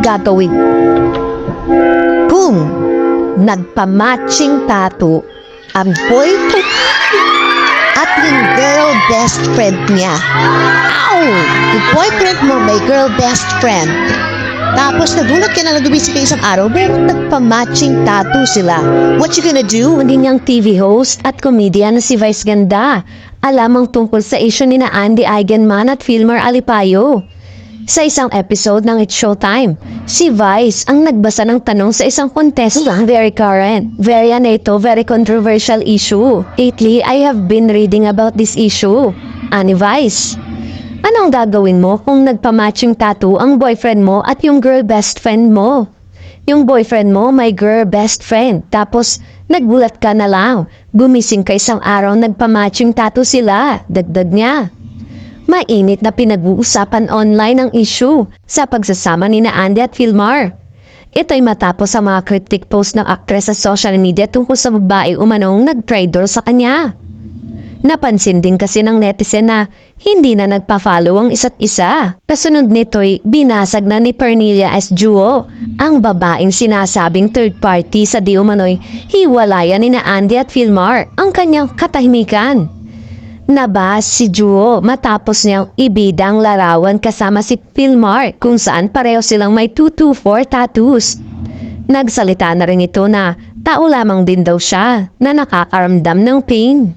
gagawin kung nagpa-matching tattoo ang boyfriend at yung girl best friend niya? Ow! Yung boyfriend mo may girl best friend. Tapos nagulat ka na nagumising ka isang araw, meron nagpa-matching tattoo sila. What you gonna do? Hindi niyang TV host at comedian na si Vice Ganda. Alamang tungkol sa issue ni na Andy Eigenman at Filmer Alipayo. Sa isang episode ng It's Showtime, si Vice ang nagbasa ng tanong sa isang contestant. Very current, very very controversial issue. Lately, I have been reading about this issue. Ani Vice, anong gagawin mo kung nagpa-matching tattoo ang boyfriend mo at yung girl best friend mo? Yung boyfriend mo may girl best friend, tapos nagbulat ka na lang. Gumising ka isang araw, nagpa-matching tattoo sila. Dagdag niya. Mainit na pinag-uusapan online ang issue sa pagsasama ni na Andy at Filmar. Ito'y matapos sa mga critic post ng aktres sa social media tungkol sa babae umanong nag-traitor sa kanya. Napansin din kasi ng netizen na hindi na nagpa-follow ang isa't isa. Kasunod nito'y binasag na ni Pernilla S. Juo, ang babaeng sinasabing third party sa di umano'y hiwalayan ni na Andy at Filmar ang kanyang katahimikan. Nabas si Juo matapos niyang ibidang larawan kasama si Filmar kung saan pareho silang may 224 tattoos. Nagsalita na rin ito na tao lamang din daw siya na nakakaramdam ng pain.